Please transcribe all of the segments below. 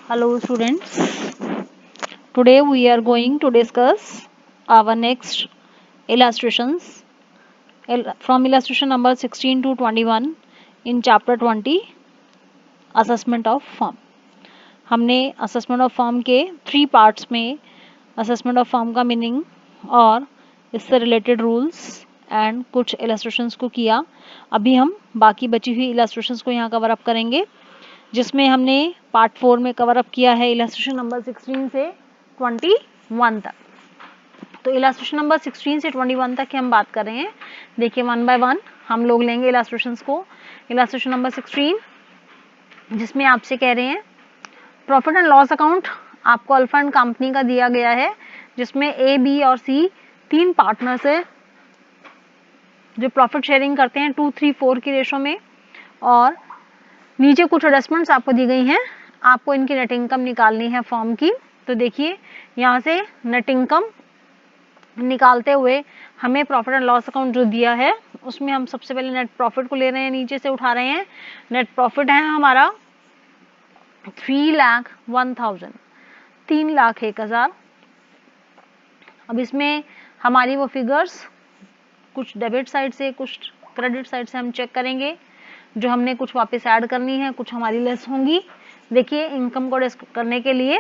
Hello students, today we are going to discuss our next illustrations from illustration number 16 to 21 in chapter 20 assessment of firm. हमने assessment of firm के 3 parts में assessment of firm का meaning और इससे related rules and कुछ illustrations को किया. अभी हम बाकी बची हुई illustrations को यहाँ cover up करेंगे, जिसमें हमने पार्ट 4 में कवर अप किया है इलस्ट्रेशन नंबर 16 से 21 तक. तो इलस्ट्रेशन नंबर 16 से 21 तक की हम बात कर रहे हैं. देखिए वन बाय वन हम लोग लेंगे इलस्ट्रेशंस को. इलस्ट्रेशन नंबर 16 जिसमें आपसे कह रहे हैं प्रॉफिट एंड लॉस अकाउंट आपको अल्फा एंड कंपनी का दिया गया है, जिसमें ए, बी और सी 3 पार्टनर्स है जो प्रॉफिट शेयरिंग करते हैं 2:3:4 की रेशो में. और नीचे कुछ एडजस्टमेंट्स आपको दी गई हैं. आपको इनकी नेट इनकम निकालनी है फर्म की. तो देखिए यहाँ से नेट इनकम निकालते हुए हमें प्रॉफिट एंड लॉस अकाउंट जो दिया है उसमें हम सबसे पहले नेट प्रॉफिट को ले रहे हैं, नीचे से उठा रहे हैं. नेट प्रॉफिट है हमारा 3,01,000, 3,01,000. अब इसमें हमारी वो फिगर्स कुछ डेबिट साइड से कुछ क्रेडिट साइड से हम चेक करेंगे. जो हमने कुछ वापस ऐड करनी है, कुछ हमारी लेस होंगी. देखिए इनकम को करने के लिए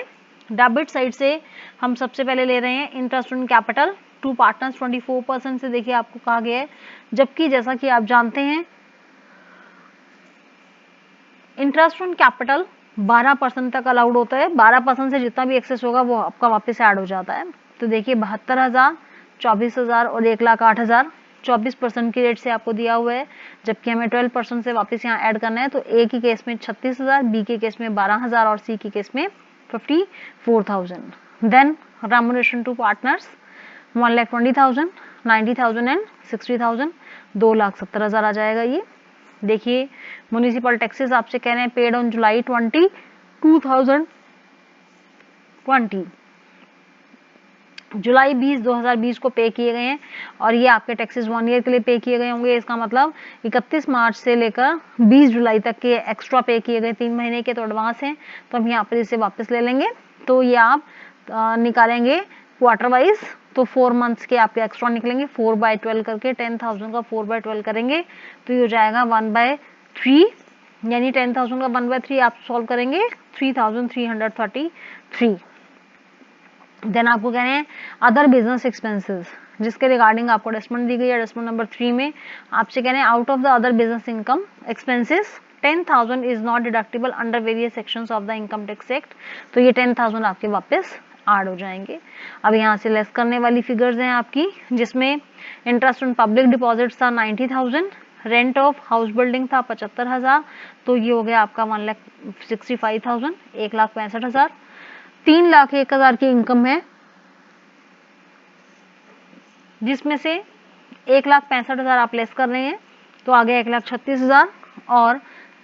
डेबिट साइड से हम सबसे पहले ले रहे हैं इंटरेस्ट ऑन कैपिटल 2 पार्टनर्स 24% से. देखिए आपको कहा गया है, जबकि जैसा कि आप जानते हैं इंटरेस्ट ऑन कैपिटल 12% तक अलाउड होता है. 12% से जितना भी एक्सेस होगा वो आपका वापस ऐड हो जाता है. तो देखिए 72,000, 24,000 और 1,08,000 24% की रेट से आपको दिया हुआ है, जबकि हमें 12% से वापस यहाँ ऐड करना है. तो ए की केस में 36,000, बी के केस में 12,000 और सी की केस में 54,000. Then remuneration to partners 1,20,000, 90,000 and 60,000, 2,70,000 आ जाएगा. ये देखिए म्युनिसिपल टैक्सेस आपसे कह रहे हैं पेड ऑन जुलाई 20, 2020 जुलाई 2020 को पे किए गए हैं. और ये आपके टैक्सेस 1 ईयर के लिए पे किए गए होंगे. इसका मतलब 31 मार्च से लेकर 20 जुलाई तक के एक्स्ट्रा पे किए गए 3 महीने के तो एडवांस हैं. तो हम यहाँ पर इसे वापस ले लेंगे. तो ये आप निकालेंगे क्वार्टर वाइज. तो 4 मंथ्स के आपके एक्स्ट्रा निकलेंगे 4/12 करके. 10,000 का 4/12 करेंगे तो ये हो जाएगा 1/3, यानी 10,000 का 1/3 आप सॉल्व करेंगे 3,333. देन आपको कह रहे हैं अदर बिजनेस एक्सपेंसेस, जिसके रिगार्डिंग आपको एडजस्टमेंट दी गई है. एडजस्टमेंट नंबर 3 में आपसे कह रहे हैं out of the other business income expenses 10,000 is not deductible under various sections of the income tax act. तो ये 10,000 आपके वापस ऐड हो जाएंगे. अब यहाँ से लेस करने वाली फिगर्स हैं आपकी, जिसमें इंटरेस्ट ऑन पब्लिक डिपॉजिट्स था 90,000, रेंट ऑफ हाउस बिल्डिंग था 75,000. तो ये हो गया आपका 1,65,000, 1,65,000. 3,01,000 की इनकम है, जिसमें से 1,65,000 आप लेस कर रहे हैं तो आ गया 1,36,000 और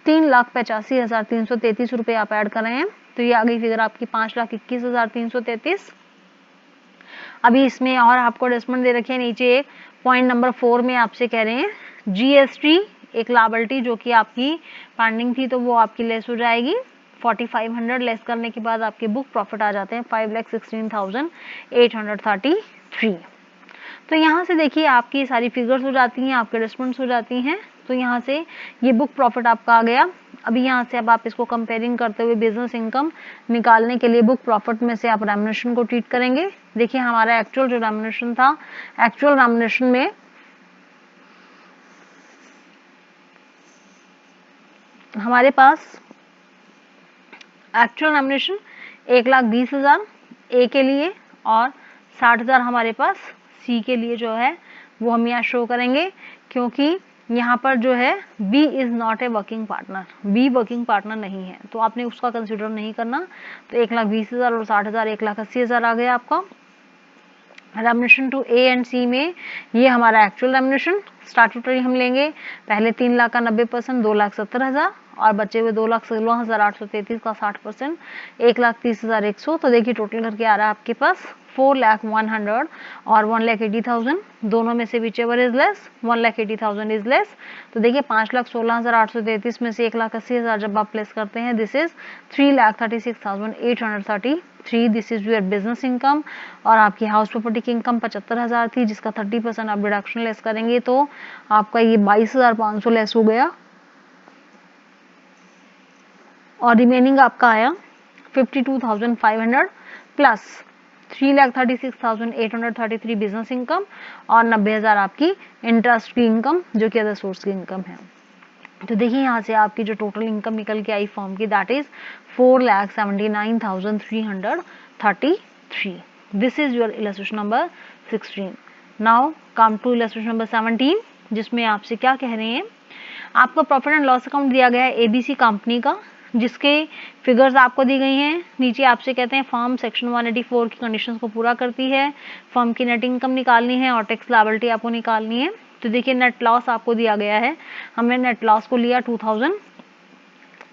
3,85,333 रुपए आप ऐड कर रहे हैं. तो ये आ गई फिगर आपकी 5,21,333. अभी इसमें और आपको एडजस्टमेंट दे रखे हैं नीचे. एक पॉइंट नंबर 4 में आपसे कह रहे हैं जीएसटी एक लायबिलिटी जो कि आपकी पेंडिंग थी तो वो आपकी लेस हो जाएगी. 4,500 लेस करने के बाद आपके बुक प्रॉफिट आ जाते हैं 5,16,833. तो यहाँ से देखिए आपकी सारी फिगर्स हो जाती हैं, आपके एडजस्टमेंट्स हो जाती हैं. तो यहाँ से ये बुक प्रॉफिट आपका आ गया. अभी यहाँ से अब आप इसको कंपेयरिंग करते हुए बिजनेस इनकम निकालने के लिए बुक प्रॉफिट में से आप रेम्युनरेशन को ट्रीट करेंगे. देखिए हमारा एक्चुअल जो रेम्युनरेशन था, एक्चुअल रेम्युनरेशन में हमारे पास एक्चुअल रेम्युनरेशन 1,20,000 ए के लिए और 60,000 हमारे पास सी के लिए जो है वो हम यहाँ शो करेंगे, क्योंकि यहाँ पर जो है B is not a working partner, B working partner नहीं है तो आपने उसका कंसिडर नहीं करना. तो 1,20,000 और 60,000 1,80,000 आ गया आपका. रेम्युनरेशन टू ए एंड सी में ये हमारा एक्चुअल रेम्युनरेशन स्टैट्यूटरी हम लेंगे. पहले 3 लाख का 90%, 2,70,000 और बचे हुए 2,16,833 का 60% 1,30,100। तो देखिए टोटल करके आ रहा है आपके पास 4,100 और 1,80,000, दोनों में से whichever is less 1,80,000 is less. तो देखिए 5,16,833 में से 1,80,000 जब आप प्लेस करते हैं, this is 3,36,833, this is your business income. और आपकी हाउस प्रॉपर्टी की इनकम 75,000 थी, जिसका 30% आप डिडक्शन लेस करेंगे तो आपका ये 22,500 लेस हो गया और रिमेनिंग आपका आया 52,500 प्लस 3,36,833 बिजनेस इनकम और 90,000 आपकी इंटरेस्ट की इनकम जो कि अदर सोर्स की इनकम है। तो देखिए यहाँ से आपकी जो टोटल इनकम निकल के आई फॉर्म की, that is 4,79,333। This is your illustration number 16। Now come to illustration number 17, जिसमें आपसे क्या कह रहे हैं, आपका प्रॉफिट एंड लॉस अकाउंट दिया गया है एबीसी कंपनी का, जिसके फिगर्स आपको दी गई हैं। नीचे आपसे कहते हैं फर्म सेक्शन 184 की कंडीशंस को पूरा करती है, फर्म की नेट इनकम निकालनी है और टैक्स लायबिलिटी आपको निकालनी है। तो देखिए नेट लॉस आपको दिया गया है, हमने नेट लॉस को लिया 2000,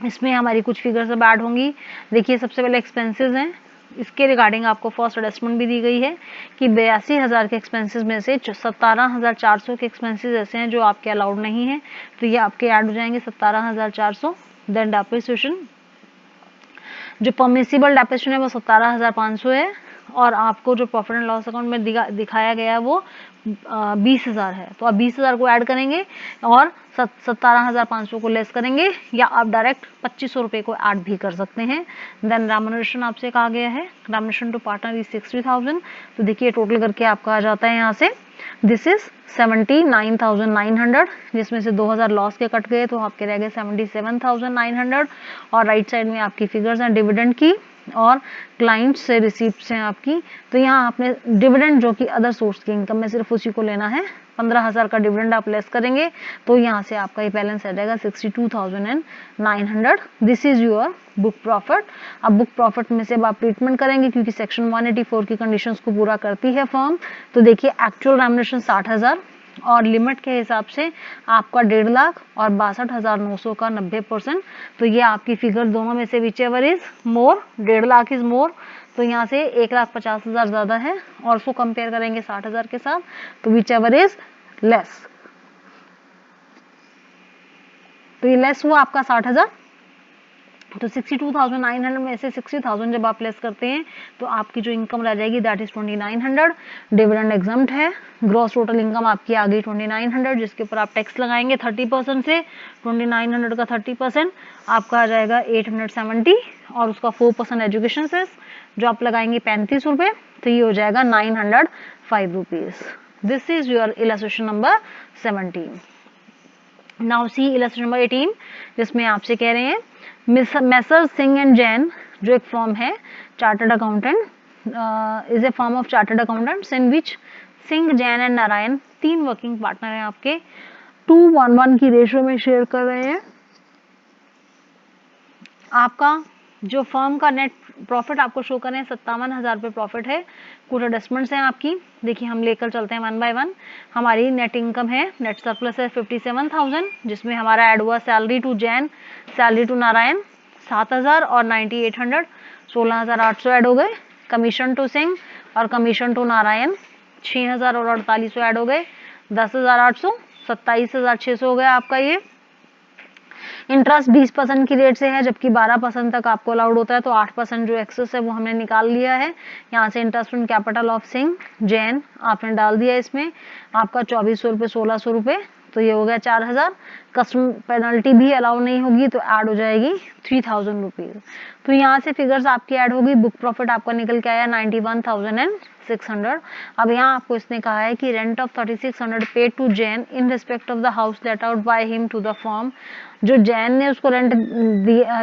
इसमें हमारी कुछ फिगर्स अब ऐड होंगी। देखिए सबसे पहले एक्सपेंसेस हैं, इसके रिगार्डिंग आपको फर्स्ट एडजस्टमेंट भी दी गई है कि 82,000 के एक्सपेंसेस में से 17,400 के एक्सपेंसेस ऐसे हैं जो आपके अलाउड नहीं है, तो ये आपके ऐड हो जाएंगे 17,400। देन डेप्रिसिएशन, जो परमिसिबल डेप्रिसिएशन है वो 17,500 है और आपको जो प्रॉफिट एंड लॉस अकाउंट में दिखाया गया है वो 20,000 है। तो आप 20,000 को ऐड करेंगे और 17,500 को लेस करेंगे, या आप डायरेक्ट 2,500 रुपये को ऐड भी कर सकते हैं। देन रेम्युनरेशन आपसे कहा गया है, रेम्युनरेशन टू पार्टनर इज 60,000। तो देखिए टोटल करके आपका आ जाता है यहाँ से, दिस इज 79,900, जिसमें से 2,000 लॉस के कट गए तो आपके रह गए 77,900। और राइट साइड में आपकी फिगर्स हैं डिविडेंड की और क्लाइंट से रिसीप्ट्स हैं आपकी। तो यहाँ आपने डिविडेंड जो कि अदर सोर्स की इनकम में सिर्फ उसी को लेना है, 15,000 का डिविडेंड आप लेस करेंगे तो यहाँ से आपका ये बैलेंस आ जाएगा 62,900। This is your book profit. अब बुक प्रॉफिट में से अब आप ट्रीटमेंट करेंगे क्योंकि सेक्शन 184 की कंडीशंस को पूरा करती है फर्म। तो देखिए एक्चुअल रेम्युनरेशन 60,000 और लिमिट के हिसाब से आपका 1.5 लाख और 62,900 का 90%। तो ये आपकी फिगर दोनों में से whichever is more, 1.5 lakh is more, तो यहाँ से 1,50,000 ज्यादा है और उसको कंपेयर करेंगे 60,000 के साथ, तो विचएवर इज लेस। तो ये लेस हुआ आपका 60,000। तो 62,900 में से 60,000 जब आप लेस करते हैं तो आपकी जो इनकम रह जाएगी दैट इज 2,900। डिविडेंड एग्जम्प्ट है, ग्रॉस टोटल इनकम आपकी आ गई 2,900, जिसके ऊपर आप टैक्स लगाएंगे 30% से, 2,900 का 30% आपका आ जाएगा 870 और उसका 4% एजुकेशन सेस जो आप लगाएंगे 35 रुपए, तो ये हो जाएगा 905 rupees. This is your illustration number 17। Now see illustration number 18, जिसमें आपसे कह रहे हैं मैसर्स सिंह एंड जैन जो एक फॉर्म है chartered accountant, is a form of chartered accountants in which Singh, Jain and Narayan 3 working partner हैं आपके, 2:1 की रेशियो में शेयर कर रहे हैं। आपका जो फर्म का नेट प्रॉफिट आपको शो कर रहे हैं 57,000 रुपये प्रॉफिट है, कुछ एडजस्टमेंट्स हैं आपकी। देखिए हम लेकर चलते हैं 1 बाय 1। हमारी नेट इनकम है, नेट सरप्लस है 57,000, जिसमें हमारा ऐड हुआ salary to Jain, salary to Narayan 7,000 और 9,800 16,800 ऐड हो गए। कमीशन टू सिंह और कमीशन टू नारायण 6,000 और 4,800 ऐड हो गए, 10,800 27,600 हो गया आपका ये। इंटरेस्ट 20% की रेट से है, जबकि 12% तक आपको अलाउड होता है, तो 8% जो एक्सेस है वो हमने निकाल लिया है। यहाँ से interest on capital of Singh Jain आपने डाल दिया, इसमें आपका 2,400 रुपये 1,600 रुपये, तो ये हो गया 4,000। कस्टम पेनल्टी भी अलाउ नहीं होगी तो ऐड हो जाएगी 3,000 रुपीज। तो यहाँ से फिगर्स आपकी ऐड होगी। बुक प्रॉफिट आपका निकल के आया 91,600। अब यहाँ आपको इसने कहा है कि rent of 3,600 paid to Jain in respect of the house let out by him to the firm. जो जैन ने उसको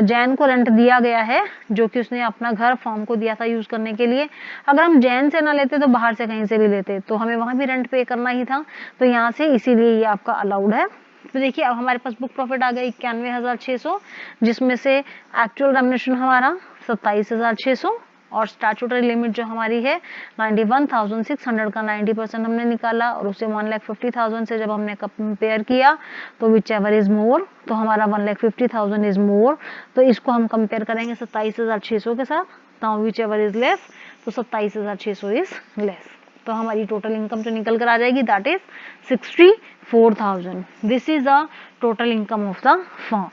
जैन को रेंट दिया गया है, जो कि उसने अपना घर फर्म को दिया था यूज करने के लिए। अगर हम जैन से ना लेते तो बाहर से कहीं से भी लेते तो हमें वहां भी रेंट पे करना ही था, तो यहाँ से इसीलिए ये आपका अलाउड है। तो देखिए अब हमारे पास बुक प्रॉफिट आ गया 91,600, जिसमें से एक्चुअल रेम्युनरेशन हमारा 27,600 और स्टैट्यूटरी लिमिट जो हमारी है 91,600 का 90% हमने निकाला और उसे 1,50,000 से जब हमने कंपेयर किया तो विच एवर इज मोर, तो हमारा 1,50,000 इज मोर, तो इसको हम कंपेयर करेंगे 27,600 के साथ, तो विच एवर इज लेस, तो 27,600 इज लेस, तो हमारी टोटल इनकम जो निकल कर आ जाएगी that is 64,000. This is the total income of the firm.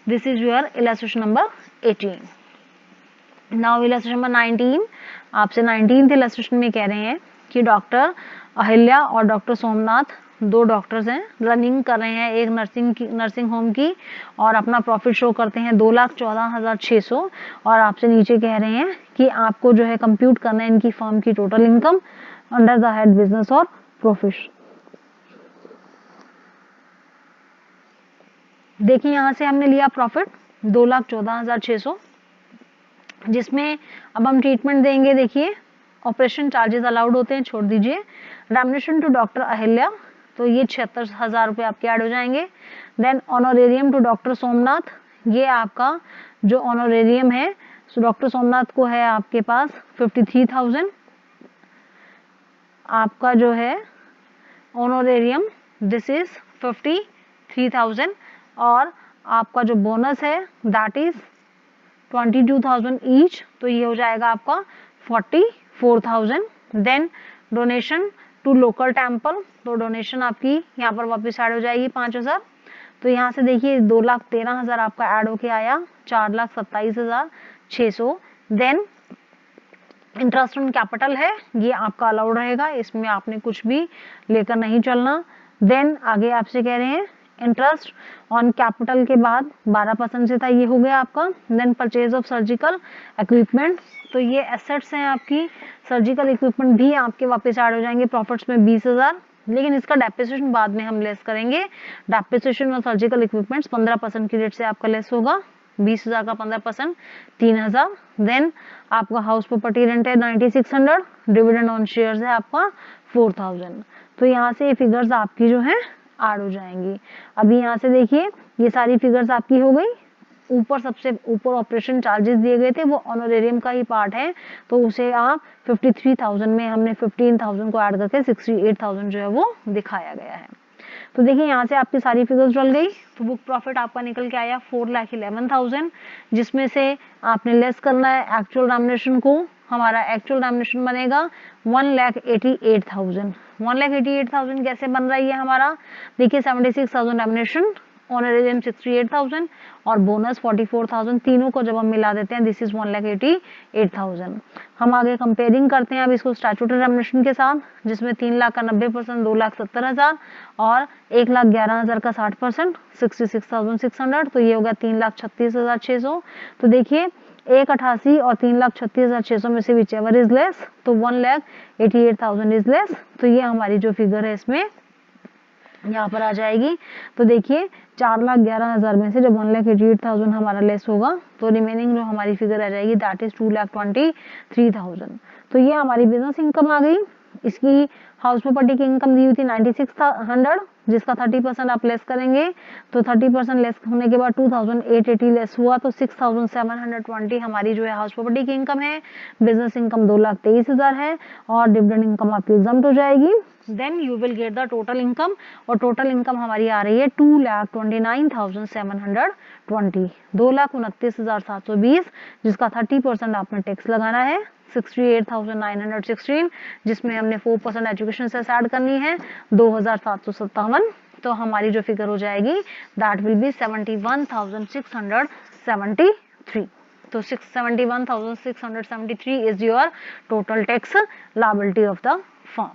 This is your illustration number 18. Now illustration number 19. आपसे 19th इलस्ट्रेशन में कह रहे हैं कि डॉक्टर अहिल्या और डॉक्टर सोमनाथ दो डॉक्टर्स हैं, रनिंग कर रहे हैं एक नर्सिंग होम की और अपना प्रॉफिट शो करते हैं 2,14,600 और आपसे नीचे कह रहे हैं कि आपको जो है कंप्यूट करना है इनकी फर्म की total income under the head business और प्रॉफिट. देखिए यहाँ से हमने लिया प्रॉफिट 2,14,600, जिसमें अब हम ट्रीटमेंट देंगे. देखिए ऑपरेशन चार्जेस अलाउड होते हैं, छोड़ दीजिए. रेम्युनरेशन टू डॉक्टर अहिल्या, तो ये 76,000 रुपये आपके ऐड हो जाएंगे. Then honorarium to doctor Somnath, ये आपका जो ऑनोरेरियम है डॉक्टर सोमनाथ को है आपके पास 53,000 आपका जो है ऑनोरेरियम, दिस इज 53,000 और आपका जो बोनस है दैट इज 22,000 ईच, तो ये हो जाएगा आपका 44,000. Then donation to local temple, तो डोनेशन आपकी यहाँ पर वापस ऐड हो जाएगी 5,000, तो यहाँ से देखिए 2,13,000 आपका ऐड होके आया 4,27,600. देन इंटरेस्ट ऑन कैपिटल है, ये आपका अलाउड रहेगा, इसमें आपने कुछ भी लेकर नहीं चलना. देन आगे आपसे कह रहे हैं इंटरेस्ट ऑन कैपिटल के बाद 12% से था, ये हो गया आपका. Then purchase of surgical equipment, तो ये एसेट्स हैं आपकी, सर्जिकल इक्विपमेंट भी आपके वापस ऐड हो जाएंगे प्रॉफिट्स में 20,000, लेकिन इसका डेप्रिसिएशन बाद में हम लेस करेंगे. डेप्रिसिएशन और सर्जिकल इक्विपमेंट्स 15% की रेट से आपका लेस होगा, 20,000 का 15% 3,000. देन आपका हाउस प्रॉपर्टी रेंट है 9,600, डिविडेंड ऑन शेयर्स है आपका 4,000, तो यहाँ से ये फिगर्स आपकी जो है ऐड हो जाएंगी. अभी यहाँ से देखिए ये सारी फिगर्स आपकी हो गई. ऊपर सबसे ऊपर ऑपरेशन चार्जेस दिए गए थे वो ऑनोरेरियम का ही पार्ट है, तो उसे आप 53,000 में हमने 15,000 को ऐड करके 68,000 जो है वो दिखाया गया है. तो देखिए यहाँ से आपकी सारी फिगर्स डल गई, तो बुक प्रॉफिट आपका निकल के आया 4,11,000, जिसमें से आपने लेस करना है एक्चुअल रेम्युनरेशन को. हमारा एक्चुअल रेम्युनरेशन बनेगा 1,88,000. 1,88,000 कैसे बन रहा है ये हमारा, देखिए 76,000 रेम्युनरेशन, ऑनरेरियम 68,000 और बोनस 44,000, तीनों को जब हम मिला देते हैं दिस इज 1,88,000. हम आगे कंपेयरिंग करते हैं अब इसको स्टैट्यूटरी रेम्युनरेशन के साथ, जिसमें 3 लाख का 90%, 2,70,000 और 1,11,000 का 60%, 66,600, तो ये हो गया 3,36,600. तो देखिए 1,88 और 3,36,600 में से विच एवर इज लेस, तो 1,88,000 इज लेस, तो ये हमारी जो फिगर है इसमें यहाँ पर आ जाएगी. तो देखिए 4,11,000 में से जब 1,88,000 हमारा लेस होगा तो रिमेनिंग जो हमारी फिगर आ जाएगी दैट इज 2,23,000. तो ये हमारी बिजनेस इनकम आ गई. इसकी हाउस प्रॉपर्टी की इनकम दी हुई थी 9,600, जिसका 30% आप लेस करेंगे, तो 30% लेस होने के बाद 2,880 लेस हुआ, तो 6,720 हमारी जो है हाउस प्रॉपर्टी की इनकम है. बिजनेस इनकम 2,23,000 है और डिविडेंड इनकम आपकी एग्जम्प्ट हो जाएगी. Then you will get the total income, और टोटल इनकम हमारी आ रही है 2,29,720, 2,29,720, जिसका 30% आपने टैक्स लगाना है 68,916, जिसमें हमने 4% एजुकेशन सेस ऐड करनी है 2,757, तो हमारी जो फिगर हो जाएगी दैट विल बी 71,673. तो 71,673 is your total tax liability of the firm.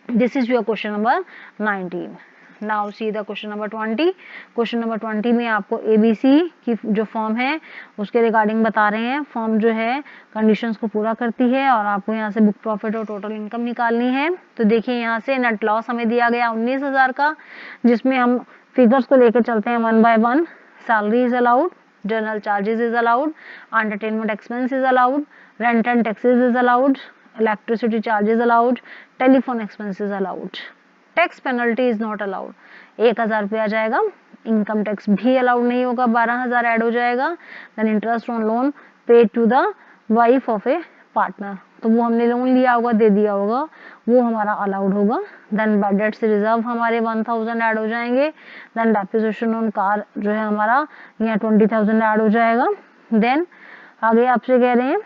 This is your question number 19. Now see the question number 20. Question number 20 में आपको ABC की जो फॉर्म है उसके रिगार्डिंग बता रहे हैं. फॉर्म जो है कंडीशंस को पूरा करती है और आपको यहाँ से बुक प्रॉफिट और टोटल इनकम निकालनी है. तो देखिए यहाँ से नेट लॉस हमें दिया गया 19,000 का, जिसमें हम फिगर्स को लेकर चलते हैं 1 by 1. Salary is allowed, general charges is allowed, entertainment expense is allowed, rent and taxes is allowed, electricity charges allowed, telephone expenses allowed, tax penalty is not allowed, 1,000 रुपया आ जाएगा. इनकम टैक्स भी allowed नहीं होगा, 12,000 add हो जाएगा. Then interest on loan paid to the wife of a partner, तो वो हमने लोन लिया होगा, दे दिया होगा, वो हमारा अलाउड होगा। देन बैड डेट्स रिजर्व हमारे 1000 ऐड हो जाएंगे। देन डेप्रिसिएशन ऑन कार जो है हमारा यहाँ 20,000 ऐड हो जाएगा। देन आगे आपसे कह रहे हैं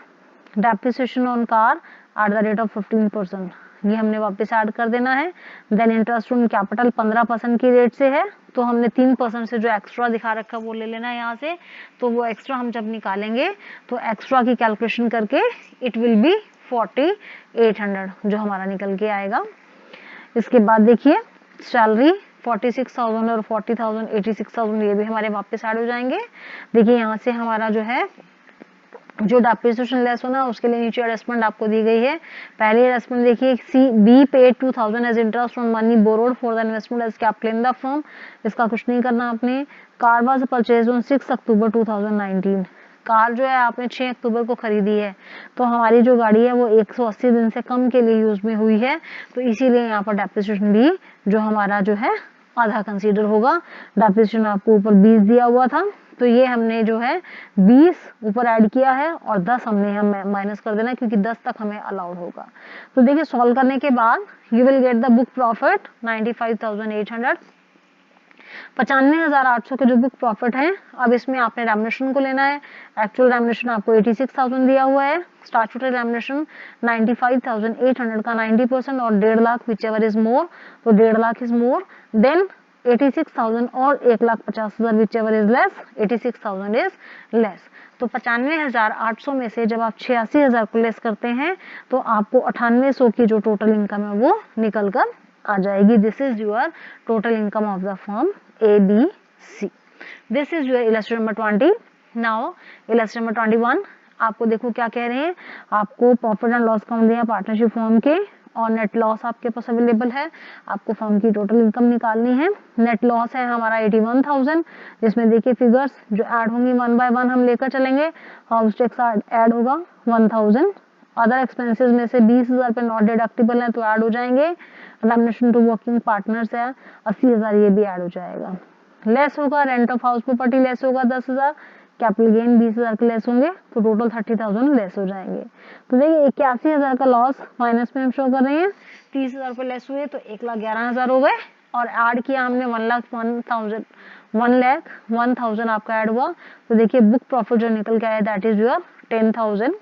depreciation on car at the rate of 15%, ये हमने वापस ऐड कर देना है। देन इंटरेस्ट ऑन कैपिटल 15% की रेट से है, तो हमने 3% से जो एक्स्ट्रा दिखा रखा वो ले लेना है यहाँ से। तो वो एक्स्ट्रा हम जब निकालेंगे तो एक्स्ट्रा की कैलकुलेशन करके इट विल बी 4800 जो हमारा निकल के आएगा। इसके बाद देखिए सैलरी 46,000 और 40,000 86,000 ये भी हमारे वापस ऐड हो जाएंगे। देखिए यहाँ से हमारा जो है जो डेप्रिसिएशन लेस होना उसके लिए नीचे एडजस्टमेंट आपको दी गई है। पहले एडजस्टमेंट देखिए C B paid 2000 as interest on money borrowed for the investment as capital in the firm, इसका कुछ नहीं करना आपने। Car was purchase on 6 October 2019, car जो है आपने 6 अक्टूबर को खरीदी है, तो हमारी जो गाड़ी है वो 180 दिन से कम के लिए यूज में हुई है, तो इसीलिए यहाँ पर डेप्रिसिएशन भी जो हमारा जो है आधा कंसीडर होगा। डेप्रिसिएशन आपको ऊपर 20 दिया हुआ था, तो ये हमने जो है 20 ऊपर ऐड किया है और 10 हमने हम माइनस कर देना क्योंकि 10 तक हमें अलाउड होगा। तो देखिए सॉल्व करने के बाद you will get the book profit 95,800, 95,800 के जो बुक प्रॉफिट है। अब इसमें आपने रेम्युनरेशन को लेना है। एक्चुअल रेम्युनरेशन आपको 86,000 दिया हुआ है, स्टैट्यूटरी रेम्युनरेशन 95,800 का 90% और 1.5 lakh which ever is more, तो 1.5 लाख इज मोर। देन 86,000 और 1,50,000 which ever is less, 86,000 is less. तो 95,800 में से जब आप 86,000 को लेस करते हैं तो आपको 9800 की जो टोटल इनकम है वो निकल कर आ जाएगी। This is your total income of the firm ABC। This is your illustration number 20। Now illustration number 21 आपको देखो क्या कह रहे हैं, आपको प्रॉफिट एंड लॉस अकाउंट दिया पार्टनरशिप फर्म के और नेट लॉस आपके पास अवेलेबल है। आपको फर्म की टोटल इनकम निकालनी है। नेट लॉस है हमारा 81,000, जिसमें देखिए फिगर्स जो ऐड होंगी 1 बाय 1 हम लेकर चलेंगे। हाउस टैक्स ऐड होगा 1000, अदर एक्सपेंसेस में से 20,000 पे नॉट डिडक्टिबल है तो ऐड हो जाएंगे। रेम्युनरेशन टू वर्किंग पार्टनर्स है 80,000, ये भी ऐड हो जाएगा। लेस होगा rent of house property less होगा 10,000, कैपिटल गेन 20,000 के लेस होंगे, तो टोटल 30,000 लेस हो जाएंगे। तो देखिए 81,000 का लॉस माइनस में हम शो कर रहे हैं, 30,000 पे लेस हुए तो 1,11,000 हो गए और ऐड किया हमने 1,01,000 आपका ऐड हुआ। तो देखिए बुक प्रॉफिट जो निकल के आया दैट इज योर 10,000।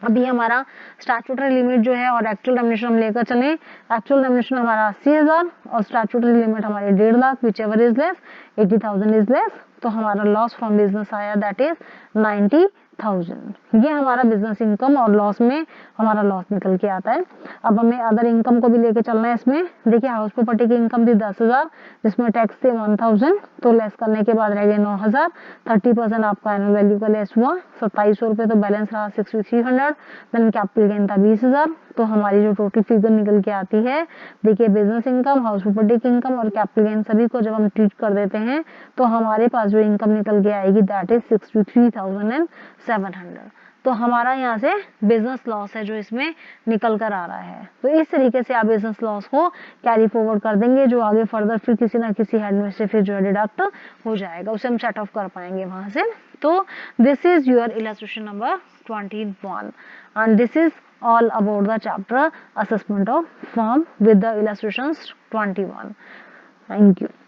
अभी हमारा स्टैट्यूटरी लिमिट जो है और एक्चुअल रेम्युनरेशन हम लेकर चले, एक्चुअल रेम्युनरेशन हमारा 80,000 और स्टैट्यूटरी लिमिट हमारे 1.5 lakh which ever is less, 80,000 is less, तो हमारा लॉस फ्रॉम बिजनेस आया दैट इज 90,000। ये हमारा बिजनेस इनकम और लॉस में हमारा लॉस निकल के आता है। अब हमें अदर इनकम को भी लेके चलना है इसमें। देखिए हाउस प्रॉपर्टी की इनकम थी 10,000, जिसमें टैक्स थे 1,000, तो लेस करने के बाद रह गए 9,000, 30% आपका एनुअल वैल्यू का लेस हुआ 2700 रुपए, तो बैलेंस रहा 6300। देन कैपिटल गेन था 20,000, तो हमारी जो टोटल फिगर निकल के आती है, देखिए बिजनेस इनकम, हाउस प्रॉपर्टी की इनकम और कैपिटल गेन सभी को जब हम ट्रीट कर देते हैं तो हमारे पास जो इनकम निकल के आएगी दैट इज 63,700। तो हमारा यहाँ से बिजनेस लॉस है जो इसमें निकल कर आ रहा है। तो इस तरीके से आप बिजनेस लॉस को कैरी फॉरवर्ड कर देंगे, जो आगे फर्दर फिर किसी ना किसी हेड में से फिर जो है डिडक्ट हो जाएगा, उसे हम सेट ऑफ कर पाएंगे वहां से। तो this is your illustration number 21 and this is all about the chapter assessment of firm with the illustrations 21. Thank you.